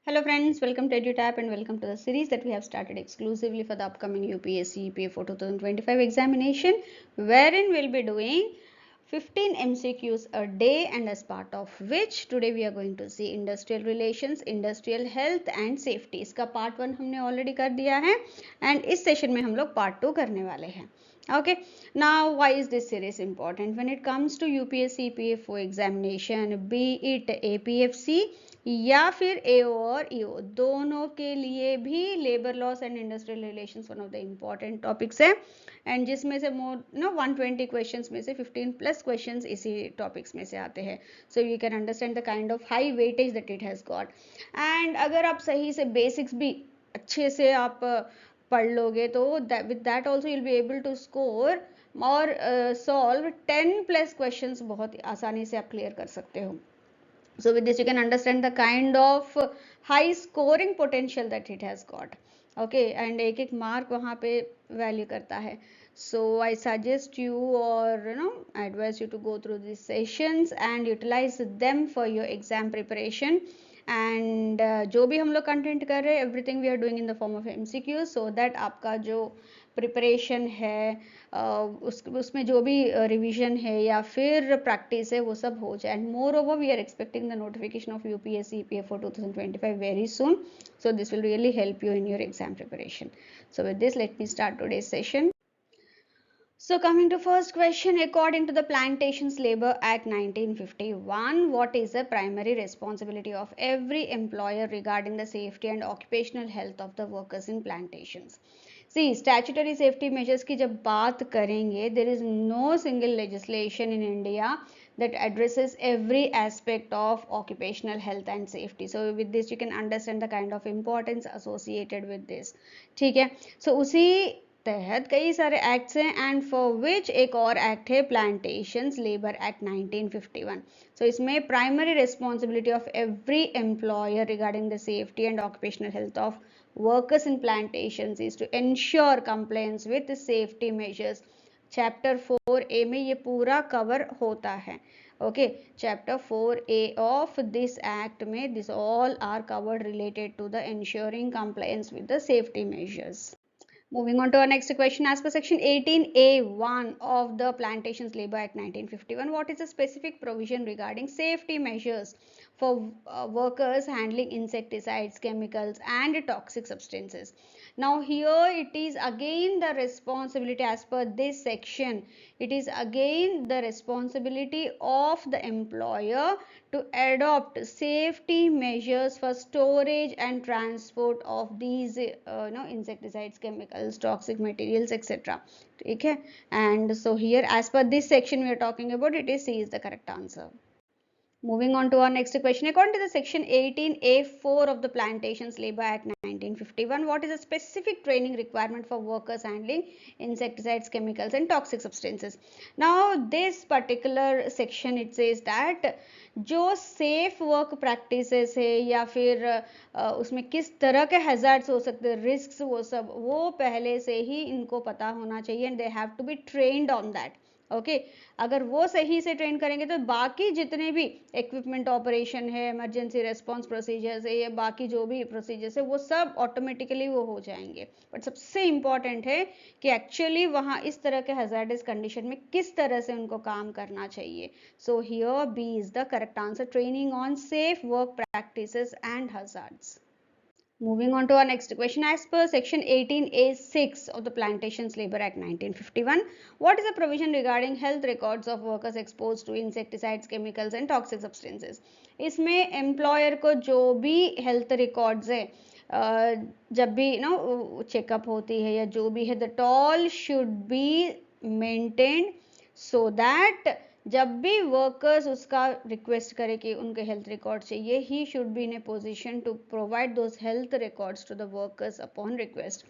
Hello friends, welcome to EduTap and welcome to the series that we have started exclusively for the upcoming UPSC UPA 2025 examination, wherein we'll be doing 15 MCQs a day, and as part of which today we are going to see industrial relations, industrial health and safety. इसका part 1 हमने already कर दिया है and इस session में हम लोग part 2 करने वाले हैं. Okay, now why is this series important? When it comes to UPSC PFO examination, be it APFC या फिर AO और EO, दोनों के लिए भी labour laws and industrial relations one of the important topics है, एंड जिसमें से मोर 120 क्वेश्चंस में से 15 प्लस क्वेश्चंस इसी टॉपिक्स में से आते हैं. So you can understand the kind of high weightage that it has got. And अगर आप सही से बेसिक्स भी अच्छे से आप पढ़ लोगे तो with that also you'll be able to score और सॉल्व 10 प्लस क्वेश्चंस बहुत आसानी से आप क्लियर कर सकते हो. So with this you can understand the kind of high scoring potential that it has got. Okay, and एक एक मार्क वहाँ पे वैल्यू करता है. So I suggest you, or I advise you to go through these sessions and utilize them for your exam preparation. And जो भी हम लोग कंटेंट कर रहे हैं, everything we are doing in the form of MCQ, so that आपका जो preparation है उसमें जो भी रिवीजन है या फिर प्रैक्टिस है वो सब हो जाए. And moreover we are expecting the notification of UPSC EPF for 2025 very soon, so this will really help you in your exam preparation. So with this, let me start today's session. So coming to first question, according to the Plantations Labor Act 1951, what is the primary responsibility of every employer regarding the safety and occupational health of the workers in plantations? See, statutory safety measures की जब बात करेंगे, there is no single legislation in India that addresses every aspect of occupational health and safety. So with this you can understand the kind of importance associated with this. ठीक है, so उसी तहत कई सारे एक्ट्स हैं, and for which एक और act है प्लांटेशंस लेबर एक्ट 1951. सो इसमें primary responsibility of every employer regarding the safety and occupational health of workers in plantations is to ensure compliance with safety measures. Chapter 4A में ये पूरा cover होता है. Okay, chapter 4A of this act में this all are covered related to the ensuring compliance with the safety measures. Moving on to our next question, as per section 18A1 of the Plantations Labor Act 1951, what is the specific provision regarding safety measures for workers handling insecticides, chemicals and toxic substances? Now here it is again the responsibility, as per this section, it is again the responsibility of the employer to adopt safety measures for storage and transport of these insecticides, chemicals, toxic materials, etc. ठीक है, and so here as per this section we are talking about, it is C is the correct answer. Moving on to our next question, according to the section 18A4 of the Plantations Labor Act 1951, what is the specific training requirement for workers handling insecticides, chemicals and toxic substances? Now this particular section, it says that जो safe work practices है या फिर उसमें किस तरह के hazards हो सकते हैं, रिस्क्स, वो पहले से ही इनको पता होना चाहिए, and they have to be trained on that. Okay, अगर वो सही से ट्रेन करेंगे तो बाकी जितने भी इक्विपमेंट ऑपरेशन है, इमरजेंसी रेस्पॉन्स प्रोसीजर्स है, या बाकी जो भी प्रोसीजर्स है वो सब ऑटोमेटिकली वो हो जाएंगे. बट सबसे इम्पॉर्टेंट है कि एक्चुअली वहाँ इस तरह के हैजार्डस कंडीशन में किस तरह से उनको काम करना चाहिए. So here B is the correct answer, training on safe work practices and hazards. Moving on to our next question, as per section 18A6 of the Plantations Labor Act 1951, what is the provision regarding health records of workers exposed to insecticides, chemicals and toxic substances? इसमें employer को जो भी health records है, जब भी checkup होती है या जो भी है, that all should be maintained so that जब भी वर्कर्स उसका रिक्वेस्ट करे कि उनके हेल्थ रिकॉर्ड चाहिए, he should be in a position to provide those health records to the workers upon request.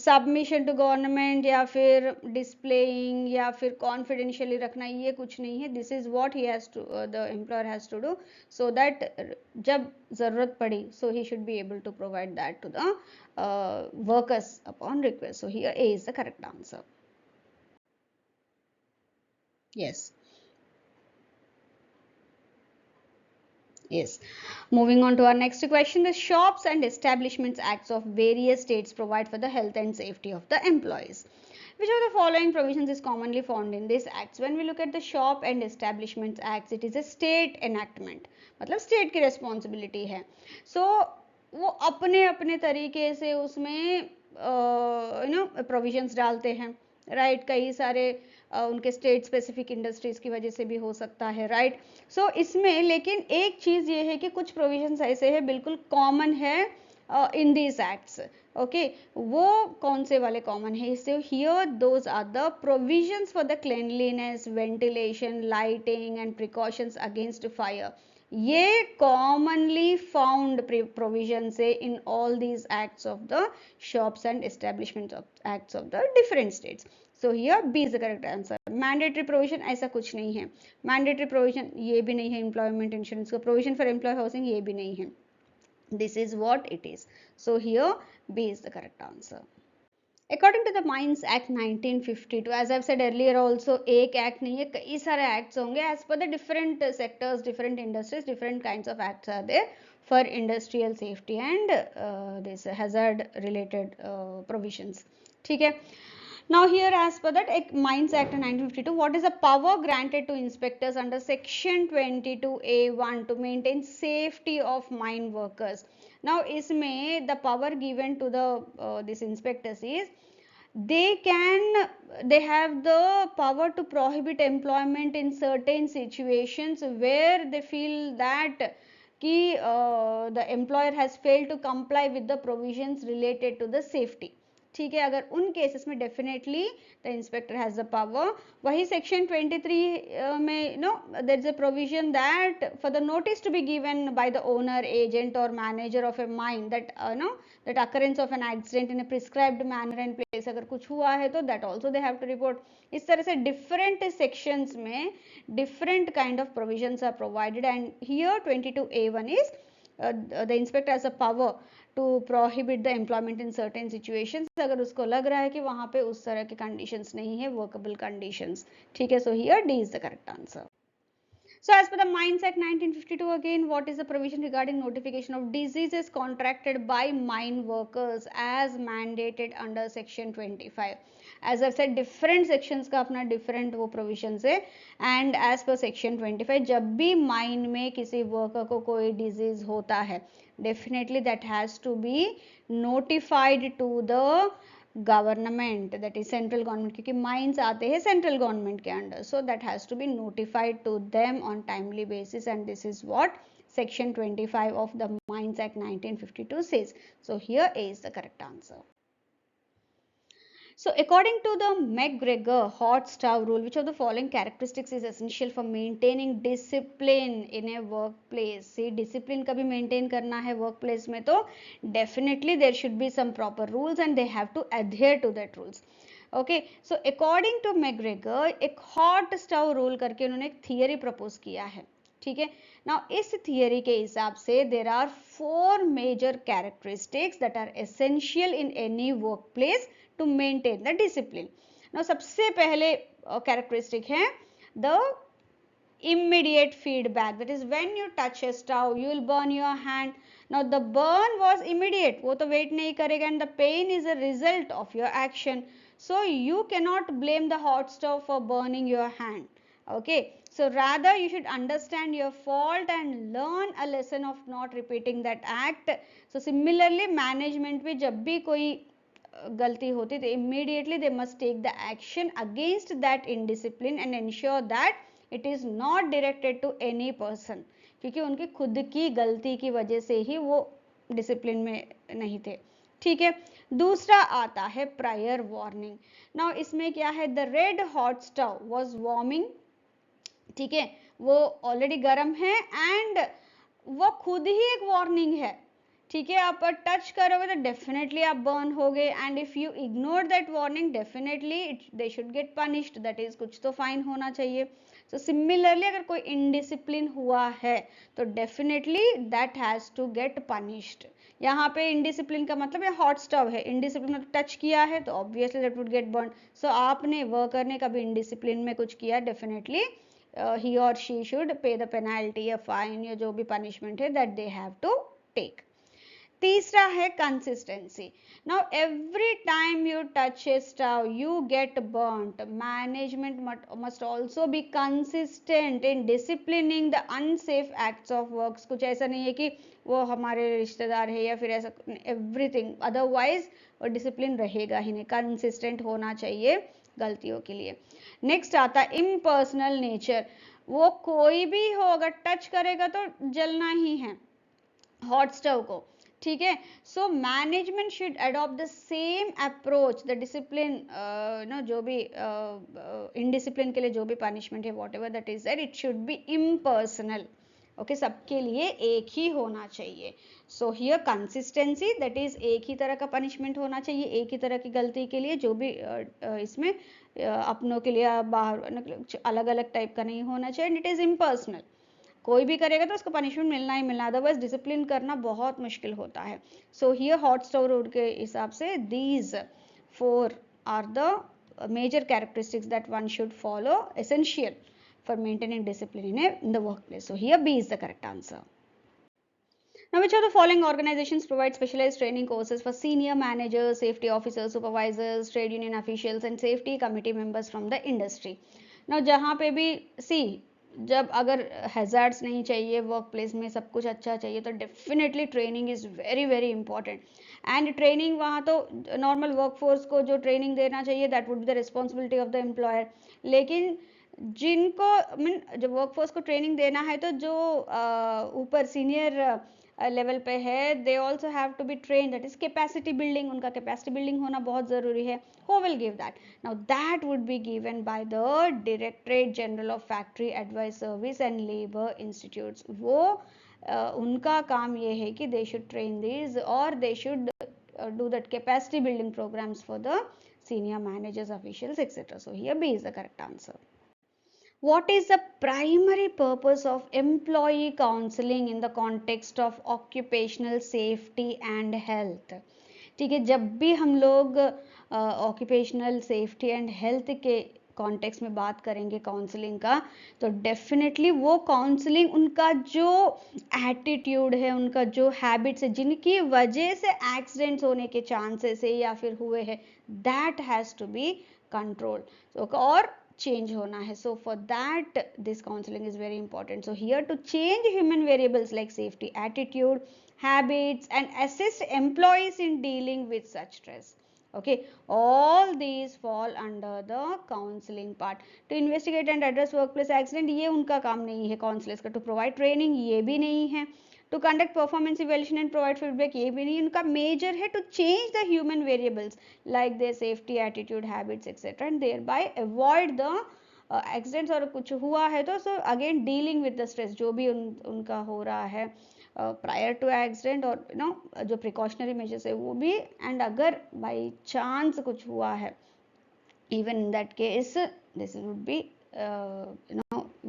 Submission to government या फिर डिस्प्लेइंग या फिर कॉन्फिडेंशियली रखना, ये कुछ नहीं है. This is what he has to, the employer has to do, so that जब जरूरत पड़ी, so he should be able to provide that to the workers upon request. So here A is the correct answer. Yes. Yes. Moving on to our next question, the Shops and Establishments Acts of various states provide for the health and safety of the employees. Which of the following provisions is commonly found in these acts? When we look at the Shop and Establishments Acts, it is a state enactment, मतलब state की responsibility है. So वो अपने अपने तरीके से उसमें provisions डालते हैं, राइट. कई सारे उनके स्टेट स्पेसिफिक इंडस्ट्रीज की वजह से भी हो सकता है, राइट. सो इसमें लेकिन एक चीज ये है कि कुछ प्रोविजंस ऐसे हैं बिल्कुल कॉमन है इन दीज एक्ट्स. ओके, वो कौन से वाले कॉमन है? इससे here those are the provisions for the cleanliness, ventilation, lighting and precautions against fire. ये कॉमनली फाउंड प्रोविजन से in all these acts of the shops and establishment acts of the different states. So here B is the correct answer. Mandatory provision ऐसा कुछ नहीं है. Mandatory provision ये भी नहीं है. एम्प्लॉयमेंट इंश्योरेंस का प्रोविजन फॉर एम्प्लॉय हाउसिंग ये भी नहीं है. This is what it is. So here B is the correct answer. According to the Mines Act 1952, as I've said earlier also, एक act नहीं है, कई सारे acts होंगे. As per the different sectors, different industries, different kinds of acts are there for industrial safety and this hazard related provisions. ठीक है. Now here, as per that Mines Act 1952, what is the power granted to inspectors under section 22A1 to maintain safety of mine workers? Now इसमें the power given to the this inspectors is they have the power to prohibit employment in certain situations where they feel that कि the employer has failed to comply with the provisions related to the safety. ठीक है, अगर उन cases में definitely the inspector has the power. वही section 23 में there is a provision that for the notice to be given by the owner, agent और manager of a mine that that occurrence of an accident in a prescribed manner and place. अगर कुछ हुआ है तो that also they have to report. इस तरह से different sections में different kind of provisions are provided and here 22A1 is the inspector has a power to prohibit the employment in certain situations. अगर उसको लग रहा है कि वहां पे उस तरह के conditions नहीं है, workable conditions. ठीक है, so here D is the correct answer. So as per the Mines Act 1952, again, what is the provision regarding notification of diseases contracted by mine workers as mandated under section 25? As I've said, different sections का अपना different वो provisions है. And as per section 25, जब भी mine में किसी worker को कोई disease होता है, definitely that has to be notified to the government, that is central government, क्योंकि माइंस आते हैं सेंट्रल गवर्नमेंट के under. So that has to be notified to them on timely basis and this is what section 25 of the Mines Act 1952 says. So here A is the correct answer. So according to the McGregor hot stove rule, which of the following characteristics is essential for maintaining discipline in a workplace? See, discipline का भी maintain करना है workplace में, तो definitely there should be some proper rules and they have to adhere to that rules. Okay, so according to McGregor, एक hot stove rule करके उन्होंने एक theory propose किया है. ठीक है. Now इस theory के हिसाब से there are 4 major characteristics that are essential in any workplace to maintain the discipline. Now सबसे पहले characteristic है the immediate feedback, that is when you touch a stove you will burn your hand. Now the burn was immediate, वो तो wait नहीं करेगा, and the pain is a result of your action, so you cannot blame the hot stove for burning your hand. Okay, so rather you should understand your fault and learn a lesson of not repeating that act. So similarly management भी जब भी कोई गलती होती तो immediately they must take the action against that indiscipline and ensure that it is not directed to any person, क्योंकि उनकी खुद की गलती की वजह से ही वो डिसिप्लिन में नहीं थे. ठीक है. दूसरा आता है प्रायर वार्निंग. नाउ इसमें क्या है, the red hot stove was warming. ठीक है, वो ऑलरेडी गर्म है एंड वो खुद ही एक वार्निंग है. ठीक है, आप टच करोगे तो डेफिनेटली आप बर्न हो गए, and if you ignore that warning definitely they should get punished, that is कुछ तो फाइन होना चाहिए. सो सिमिलरली अगर कोई इनडिसिप्लिन हुआ है तो definitely that has to get punished. यहाँ पे इनडिसिप्लिन का मतलब ये हॉट स्टव है, इनडिसिप्लिन मतलब टच किया है तो obviously that would get burn. So आपने वर्कर ने कभी इनडिसिप्लिन में कुछ किया, definitely he or she should pay the penalty, a fine या जो भी punishment है that they have to take. तीसरा है consistency. Now every time you touch a stove you get burnt. Management must also be consistent in disciplining the unsafe acts of works. कुछ ऐसा नहीं है कि वो हमारे रिश्तेदार है या फिर ऐसा everything, otherwise वो डिसिप्लिन रहेगा ही नहीं. कंसिस्टेंट होना चाहिए गलतियों के लिए. नेक्स्ट आता है इम्पर्सनल नेचर. वो कोई भी हो अगर टच करेगा तो जलना ही है हॉट स्टोव को, ठीक है. So management should adopt the same approach. The discipline no जो भी इनडिसिप्लिन के लिए जो भी पनिशमेंट है whatever that is that it should be impersonal. Okay, सबके लिए एक ही होना चाहिए. So here consistency that is एक ही तरह का पनिशमेंट होना चाहिए एक ही तरह की गलती के लिए. जो भी इसमें अपनों के लिए बाहर अलग अलग टाइप का नहीं होना चाहिए. It is impersonal. कोई भी करेगा तो उसको पनिशमेंट मिलना ही मिलना, अदरवाइज डिसिप्लिन करना बहुत मुश्किल होता है. So here hot stove rule के हिसाब से these 4 are the major characteristics that one should follow, essential for maintaining discipline in the workplace. So here B is the correct answer. Now, which of the following organizations provide specialized training courses for senior managers, safety officers, supervisors, trade union officials and safety committee members from the industry? Now, जहाँ पे भी see जब अगर hazards नहीं चाहिए work place में, सब कुछ अच्छा चाहिए, तो definitely training is very very important. And training वहाँ तो नॉर्मल वर्कफोर्स को जो ट्रेनिंग देना चाहिए that would be the responsibility of the employer. लेकिन जिनको मीन जो वर्कफोर्स को ट्रेनिंग देना है तो जो ऊपर सीनियर लेवल पे है they also have to be train. That is capacity building. उनका कैपेसिटी बिल्डिंग होना बहुत ज़रूरी है. Who will give that? Now that would be given by the directorate general of factory advice service and labour institutes. वो उनका काम ये है कि दे शुड ट्रेन दिस और they should do that capacity building programs for the senior managers, officials, etc. So here B is the correct answer. What is the primary purpose of employee counseling in the context of occupational safety and health? ठीक है, जब भी हम लोग occupational safety and health के context में बात करेंगे काउंसलिंग का, तो डेफिनेटली वो काउंसलिंग उनका जो एटीट्यूड है, उनका जो हैबिट्स है, जिनकी वजह से एक्सीडेंट्स होने के चांसेस है या फिर हुए हैं, that has to be control और change hona hai. So for that this counseling is very important. So here to change human variables like safety, attitude, habits and assist employees in dealing with such stress. Okay, all these fall under the counseling part. To investigate and address workplace accident ये उनका काम नहीं है counselors का. To provide training ये भी नहीं है. To conduct performance evaluation and provide feedback ये भी नहीं. उनका major है to change the human variables like their safety, attitude, habits, etc. and thereby avoid the accidents. और कुछ हुआ है तो so again dealing with the stress जो भी उनका हो रहा है prior to accident और जो precautionary measures है वो भी. and अगर by chance कुछ हुआ है, even in that case this would be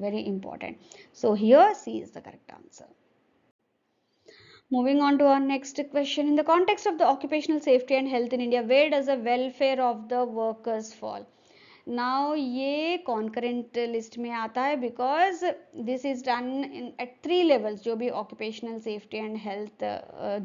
very important. So here C is the correct answer. Moving on to our next question. In the context of the occupational safety and health in India, where does the welfare of the workers fall? Now ये concurrent list में आता है because this is done in at 3 levels. जो भी occupational safety and health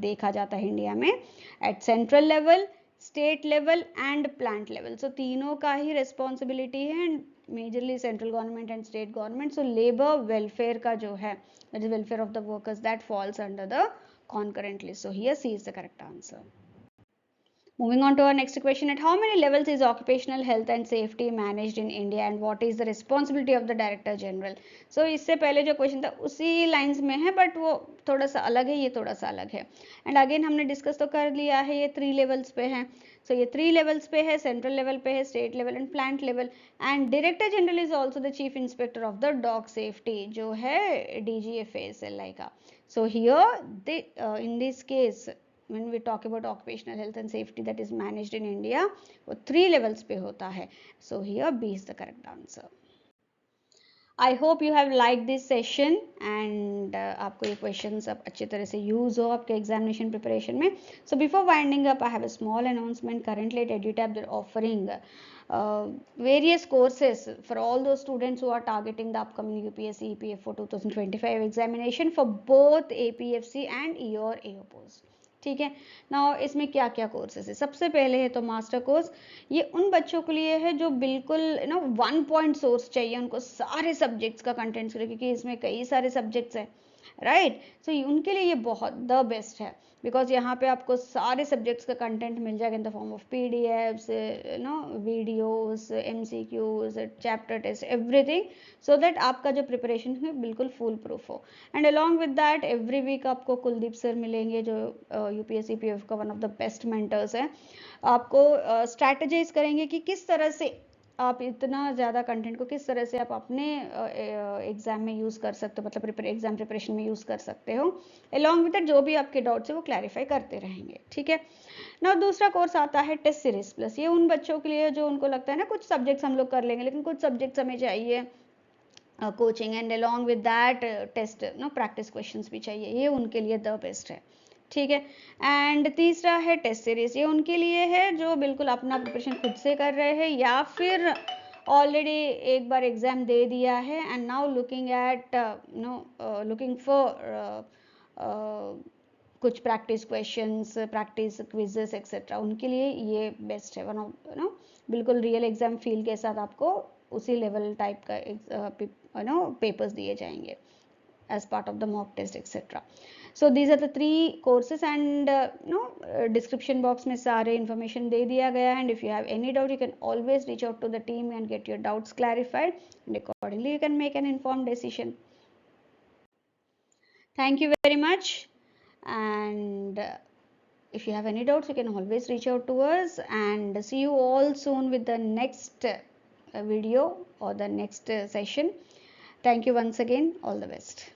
देखा जाता है India में, at central level, state level and plant level. So तीनों का ही responsibility है and majorly central government and state government. So labor welfare का जो है, that is welfare of the workers, that falls under the concurrent list. So here C is the correct answer. Moving on to our next question. At how many levels is occupational health and safety managed in India and what is the responsibility of the Director General? So इससे पहले जो question था उसी lines में है but वो थोड़ा सा अलग है, ये थोड़ा सा अलग है. एंड अगेन हमने डिस्कस तो कर लिया है, ये 3 लेवल्स पे है. सो ये 3 लेवल्स पे है, सेंट्रल लेवल पे है, state level and plant level. And director general is also the chief inspector of the dog safety जो है DGFASLI का. So here in this case when we talk about occupational health and safety that is managed in India, वो 3 levels पे होता है. So here B is the correct answer. I hope you have like this session and आपको ये question अब अच्छी तरह से यूज हो आपके एग्जामिनेशन प्रिपरेशन में. So before winding up, I have a small announcement. Currently at EduTab they're offering various courses for all those students who are targeting the upcoming UPSC EPFO 2025 examination for both APFC and your AO post. ठीक है ना. इसमें क्या क्या courses है? सबसे पहले है तो मास्टर कोर्स. ये उन बच्चों के लिए है जो बिल्कुल वन पॉइंट सोर्स चाहिए उनको सारे सब्जेक्ट्स का कंटेंट्स के लिए, क्योंकि इसमें कई सारे सब्जेक्ट्स हैं, राइट. सो उनके लिए ये बहुत द बेस्ट है, बिकॉज यहाँ पे आपको सारे सब्जेक्ट्स का कंटेंट मिल जाएगा in the form of PDFs, videos, MCQs, chapter test, everything, so that आपका जो प्रिपरेशन है बिल्कुल फुल प्रूफ हो. And along with that every week आपको कुलदीप सर मिलेंगे जो UPSC PF का one of the best mentors है. आपको स्ट्रैटेजाइज करेंगे कि किस तरह से आप इतना ज़्यादा कंटेंट को किस तरह से आप अपने एग्जाम में यूज़ कर सकते हो, मतलब एग्जाम प्रिपरेशन में यूज़ कर सकते हो. अलॉन्ग विद दैट जो भी आपके डाउट्स है वो क्लैरिफाई करते रहेंगे. ठीक है ना. दूसरा कोर्स आता है टेस्ट सीरीज प्लस. ये उन बच्चों के लिए जो उनको लगता है ना कुछ सब्जेक्ट्स हम लोग कर लेंगे लेकिन कुछ सब्जेक्ट्स हमें चाहिए coaching, and along with that test practice questions भी चाहिए. ये उनके लिए द बेस्ट है. ठीक है. एंड तीसरा है टेस्ट सीरीज. ये उनके लिए है जो बिल्कुल अपना प्रिपरेशन खुद से कर रहे हैं या फिर ऑलरेडी एक बार एग्जाम दे दिया है and now looking at looking for कुछ practice questions, practice quizzes etcetera. उनके लिए ये बेस्ट है. वन ऑफ बिल्कुल रियल एग्जाम फील के साथ आपको उसी लेवल टाइप का पेपर्स दिए जाएंगे as part of the mock test etc. So these are the 3 courses and description box में सारे information दे दिया गया है. And if you have any doubt you can always reach out to the team and get your doubts clarified, and accordingly you can make an informed decision. Thank you very much, and if you have any doubts you can always reach out to us, and see you all soon with the next video or the next session. Thank you once again. All the best.